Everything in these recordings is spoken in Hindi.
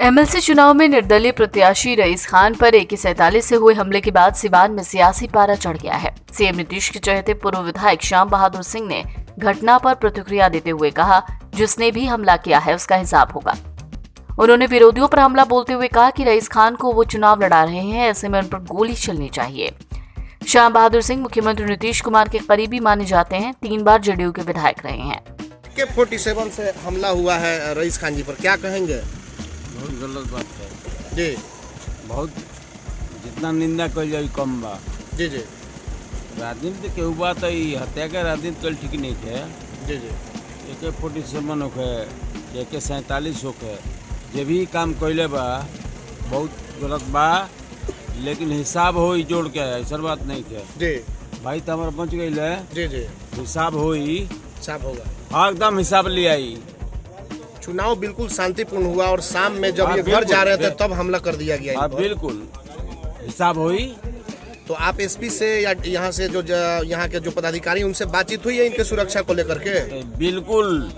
एमएलसी चुनाव में निर्दलीय प्रत्याशी रईस खान पर AK-47 से हुए हमले के बाद सिवान में सियासी पारा चढ़ गया है। सीएम नीतीश के चहेते पूर्व विधायक श्याम बहादुर सिंह ने घटना पर प्रतिक्रिया देते हुए कहा, जिसने भी हमला किया है उसका हिसाब होगा। उन्होंने विरोधियों पर हमला बोलते हुए कहा कि रईस खान को वो चुनाव लड़ा रहे हैं, ऐसे में उन पर गोली चलनी चाहिए। श्याम बहादुर सिंह मुख्यमंत्री नीतीश कुमार के करीबी माने जाते हैं, 3 बार जदयू के विधायक रहे हैं। AK-47 से हमला हुआ है रईस खान जी पर, क्या कहेंगे? बहुत गलत बात है जी। बहुत जितना निंदा कल जाए कम बा। जी जी राजनीति के बात है, हत्या का राजनीति कल ठीक नहीं है। जी जी AK-47 होके AK-47 होके जे भी काम कैले बा बहुत गलत बा, लेकिन हिसाब हो जोड़ के ऐसा बात नहीं है। जी भाई तो हमारा पहुँच गई है। जी जी हिसाब हो हिसाब होगा। हाँ एकदम हिसाब ले आई। चुनाव बिल्कुल शांतिपूर्ण हुआ और शाम में जब ये घर जा रहे थे तब हमला कर दिया गया। हाँ बिल्कुल हिसाब हुई। तो आप SP से या यहाँ से जो यहाँ के जो पदाधिकारी उनसे बातचीत हुई है इनके सुरक्षा को लेकर के? बिल्कुल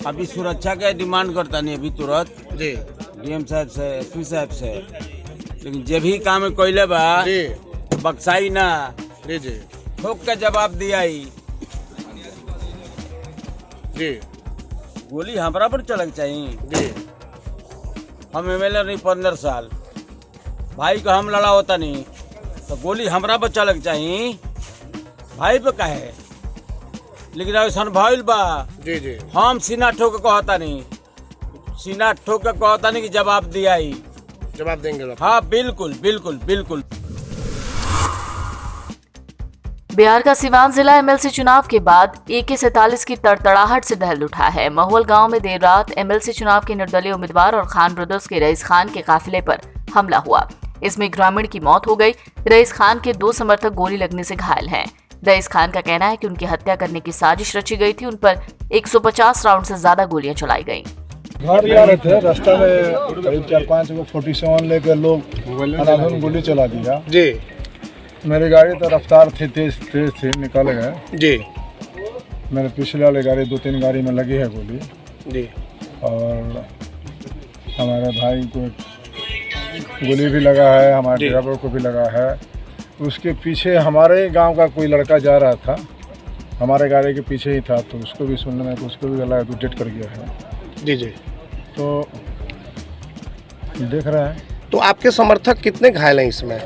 अभी सुरक्षा का डिमांड करता नहीं अभी तुरंत जी DM साहब से SP साहब से, लेकिन जे भी काम कैले बा जी बक्साई ना जी जी ठोक के जवाब दिया। जी गोली हमारा पर चलक चाहिए। जी हम MLA नहीं 15 साल, भाई को हम लड़ा होता नहीं तो गोली हमारा पर चलक चाहिए, भाई पे कहे। लेकिन ऐसा भइल बा जी जी हम सीना ठोक के कहता नहीं, सीना ठोक के कहता नहीं कि जवाब दिया। जवाब देंगे। हाँ बिल्कुल बिल्कुल बिल्कुल। बिहार का सिवान जिला एमएलसी चुनाव के बाद AK-47 की तड़तड़ाहट से दहल उठा है। महुअल गांव में देर रात एमएलसी चुनाव के निर्दलीय उम्मीदवार और खान ब्रदर्स के रईस खान के काफिले पर हमला हुआ। इसमें ग्रामीण की मौत हो गई। रईस खान के 2 समर्थक गोली लगने से घायल हैं। रईस खान का कहना है कि उनकी हत्या करने की साजिश रची गई थी। उन पर 150 राउंड से ज्यादा गोलियां चलाई गयी। घर जा रहे थे, रास्ता में करीब 4-5 को 47 लेकर लोग गोली चला दिया। जी मेरी गाड़ी तो रफ्तार थी, तेज थी, निकाले गए। जी मेरे पिछले वाली गाड़ी 2-3 गाड़ी में लगी है गोली। जी और हमारे भाई को गोली भी लगा है, हमारे ड्राइवर को भी लगा है। उसके पीछे हमारे गांव का कोई लड़का जा रहा था, हमारे गाड़ी के पीछे ही था, तो उसको भी सुनने में उसको भी लगा तो डेट कर गया है। जी जी तो देख रहे हैं। तो आपके समर्थक कितने घायल हैं इसमें?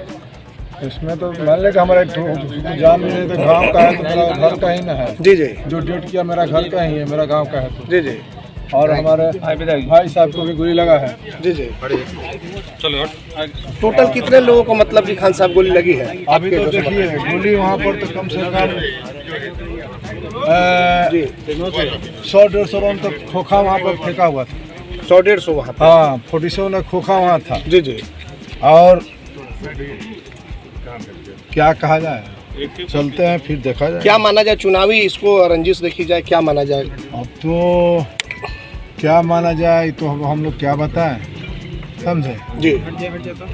इसमें तो मान ले कि हमारा जान नहीं तो गांव का है, तो मेरा घर का ही ना है। जी जी जो डेट किया मेरा घर का ही है, मेरा गांव का है। तो जी जी और हमारे भाई साहब को भी गोली लगा है। जी जी चलो टोटल कितने लोगों को मतलब कि खान साहब गोली लगी है? अभी तो देखिए गोली वहाँ पर तो कम से कम 100-150 राउंड तक खोखा वहाँ पर फेंका हुआ था। 100-150 वहाँ पर? हाँ 47 में खोखा वहाँ था। जी जी और क्या कहा जाए, चलते हैं फिर देखा जाए। क्या माना जाए, चुनावी इसको रंजिश देखी जाए, क्या माना जाए? अब तो क्या माना जाए तो हम लोग क्या बताएं, समझे जी।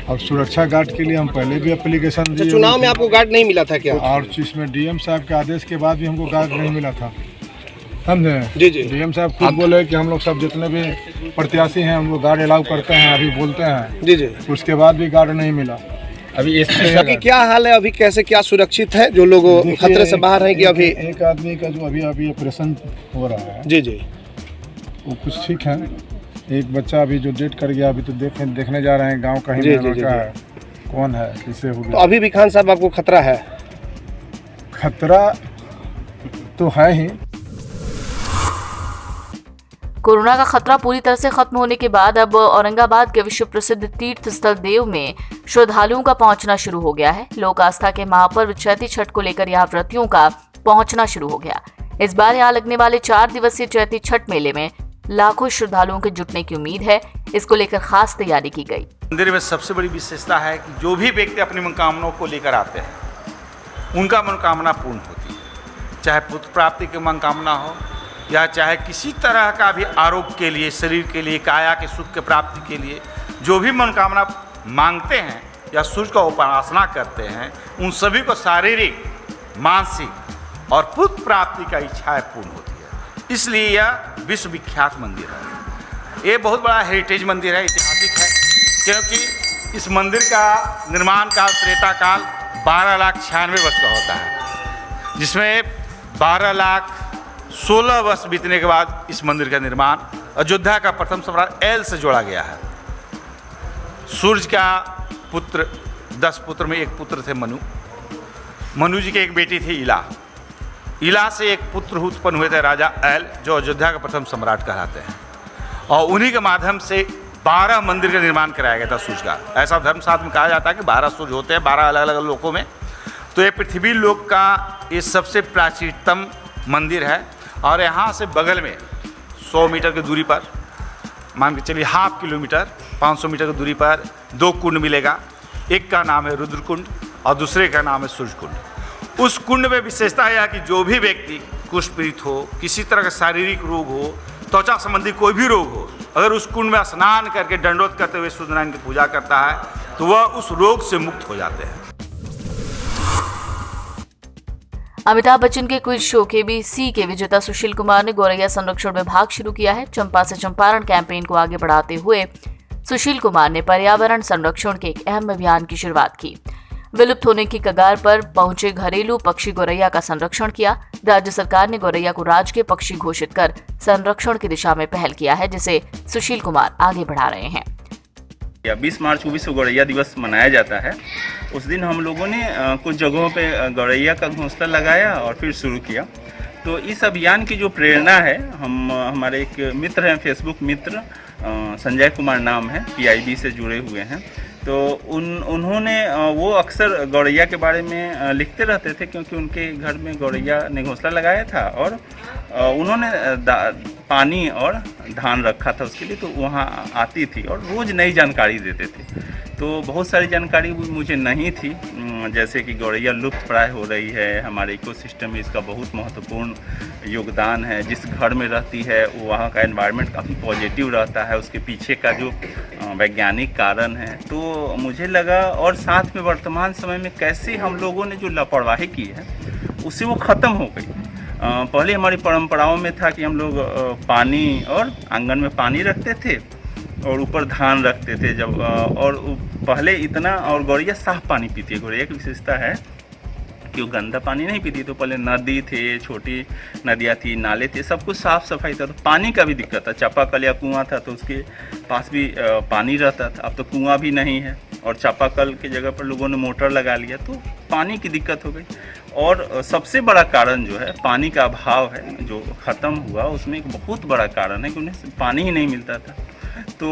अब सुरक्षा गार्ड के लिए हम पहले भी एप्लीकेशन दिए। चुनाव में आपको गार्ड नहीं मिला था क्या? और चीज में DM साहब के आदेश के बाद भी हमको गार्ड नहीं मिला था, समझे। जी जी DM साहब खुद बोले कि हम लोग सब जितने भी प्रत्याशी हैं हम लोग गार्ड अलाउ करते हैं, अभी बोलते हैं। जी जी उसके बाद भी गार्ड नहीं मिला। अभी क्या हाल है, अभी कैसे क्या सुरक्षित है जो लोग खतरे से बाहर हैं? कि अभी एक आदमी का जो अभी ऑपरेशन हो रहा है, जी जी वो कुछ ठीक है। एक बच्चा अभी जो डेट कर गया, अभी तो देखने जा रहे हैं गांव का ही लड़का है, कौन है किसे हो गया। तो अभी भी खान साहब आपको खतरा है? खतरा तो है ही। कोरोना का खतरा पूरी तरह से खत्म होने के बाद अब औरंगाबाद के विश्व प्रसिद्ध तीर्थ स्थल देव में श्रद्धालुओं का पहुंचना शुरू हो गया है। लोक आस्था के महापर्व चैती छठ को लेकर यहाँ व्रतियों का पहुंचना शुरू हो गया। इस बार यहाँ लगने वाले 4 दिवसीय चैती छठ मेले में लाखों श्रद्धालुओं के जुटने की उम्मीद है। इसको लेकर खास तैयारी की गई। मंदिर में सबसे बड़ी विशेषता है कि जो भी व्यक्ति अपनी मनोकामनाओं को लेकर आते हैं उनका मनोकामना पूर्ण होती है, चाहे पुत्र प्राप्ति की मनोकामना हो या चाहे किसी तरह का भी आरोग्य के लिए, शरीर के लिए, काया के सुख के प्राप्ति के लिए जो भी मनोकामना मांगते हैं या सूर्य का उपासना करते हैं, उन सभी को शारीरिक, मानसिक और पुत्र प्राप्ति का इच्छाएं पूर्ण होती है। इसलिए यह विश्वविख्यात मंदिर है। ये बहुत बड़ा हेरिटेज मंदिर है, ऐतिहासिक है, क्योंकि इस मंदिर का निर्माण काल त्रेता काल 12,96,000 वर्ष का होता है, जिसमें 12,16,000 वर्ष बीतने के बाद इस मंदिर का निर्माण अयोध्या का प्रथम सम्राट एल से जोड़ा गया है। सूर्य का पुत्र 10 पुत्र में एक पुत्र थे मनु जी की एक बेटी थी इला से एक पुत्र उत्पन्न हुए थे राजा एल, जो अयोध्या का प्रथम सम्राट कहलाते हैं, और उन्हीं के माध्यम से 12 मंदिर का निर्माण कराया गया था सूर्य का। ऐसा धर्मशास्त्र में कहा जाता है कि 12 सूर्य होते हैं 12 अलग अलग लोकों में। तो ये पृथ्वी लोक का ये सबसे प्राचीनतम मंदिर है, और यहाँ से बगल में 100 मीटर की दूरी पर, मान के चलिए ½ किलोमीटर 500 मीटर की दूरी पर 2 कुंड मिलेगा। एक का नाम है रुद्र कुंड और दूसरे का नाम है सूर्य कुंड। उस कुंड में विशेषता यह है कि जो भी व्यक्ति कुष्ठ पीड़ित हो, किसी तरह का शारीरिक रोग हो, त्वचा संबंधी कोई भी रोग हो, अगर उस कुंड में स्नान करके दंडोत करते हुए सूर्यनारायण की पूजा करता है तो वह उस रोग से मुक्त हो जाते हैं। अमिताभ बच्चन के क्विज शो KBC के विजेता सुशील कुमार ने गौरैया संरक्षण विभाग शुरू किया है। चंपा से चंपारण कैंपेन को आगे बढ़ाते हुए सुशील कुमार ने पर्यावरण संरक्षण के एक अहम अभियान की शुरुआत की। विलुप्त होने की कगार पर पहुंचे घरेलू पक्षी गौरैया का संरक्षण किया। राज्य सरकार ने गौरैया को राजकीय पक्षी घोषित कर संरक्षण की दिशा में पहल किया है, जिसे सुशील कुमार आगे बढ़ा रहे हैं। 20 मार्च को विश्व गौरैया दिवस मनाया जाता है। उस दिन हम लोगों ने कुछ जगहों पे गौरैया का घोंसला लगाया और फिर शुरू किया। तो इस अभियान की जो प्रेरणा है, हमारे एक मित्र हैं, फेसबुक मित्र संजय कुमार नाम है, PIB से जुड़े हुए हैं। तो उन्होंने वो अक्सर गौरैया के बारे में लिखते रहते थे, क्योंकि उनके घर में गौरैया ने घोंसला लगाया था और उन्होंने पानी और धान रखा था उसके लिए, तो वहाँ आती थी और रोज़ नई जानकारी देते थे। तो बहुत सारी जानकारी मुझे नहीं थी, जैसे कि गौरैया लुप्त प्राय हो रही है, हमारे इकोसिस्टम में इसका बहुत महत्वपूर्ण योगदान है। जिस घर में रहती है वहाँ का एनवायरनमेंट काफ़ी पॉजिटिव रहता है, उसके पीछे का जो वैज्ञानिक कारण है। तो मुझे लगा, और साथ में वर्तमान समय में कैसे हम लोगों ने जो लापरवाही की है उससे वो ख़त्म हो गई। पहले हमारी परंपराओं में था कि हम लोग पानी और आंगन में पानी रखते थे और ऊपर धान रखते थे जब, और पहले इतना, और गौरैया साफ पानी पीती है। गौरैया की विशेषता है कि वो गंदा पानी नहीं पीती। तो पहले नदी थे, छोटी नदियाँ थी, नाले थे, सब कुछ साफ़ सफाई था। तो पानी का भी दिक्कत था, चापाकल या कुआं था तो उसके पास भी पानी रहता था। अब तो कुआं भी नहीं है और चापाकल की जगह पर लोगों ने मोटर लगा लिया, तो पानी की दिक्कत हो गई। और सबसे बड़ा कारण जो है पानी का अभाव है, जो ख़त्म हुआ, उसमें एक बहुत बड़ा कारण है कि उन्हें पानी ही नहीं मिलता था। तो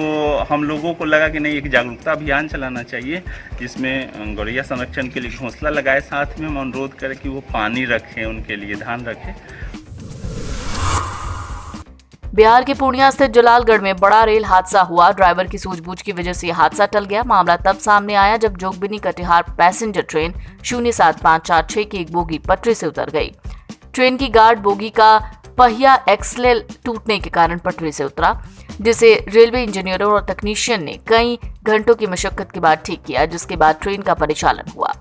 हम लोगों को लगा कि नहीं, एक जागरूकता अभियान चलाना चाहिए जिसमें गौरैया संरक्षण के लिए घोंसला लगाए, साथ में हम अनुरोध करें कि वो पानी रखें, उनके लिए ध्यान रखें। बिहार के पूर्णिया स्थित जलालगढ़ में बड़ा रेल हादसा हुआ। ड्राइवर की सूझबूझ की वजह से यह हादसा टल गया। मामला तब सामने आया जब जोगबनी कटिहार पैसेंजर ट्रेन 07546 की एक बोगी पटरी से उतर गई। ट्रेन की गार्ड बोगी का पहिया एक्सलेल टूटने के कारण पटरी से उतरा, जिसे रेलवे इंजीनियरों और तकनीशियन ने कई घंटों की मशक्कत के बाद ठीक किया, जिसके बाद ट्रेन का परिचालन हुआ।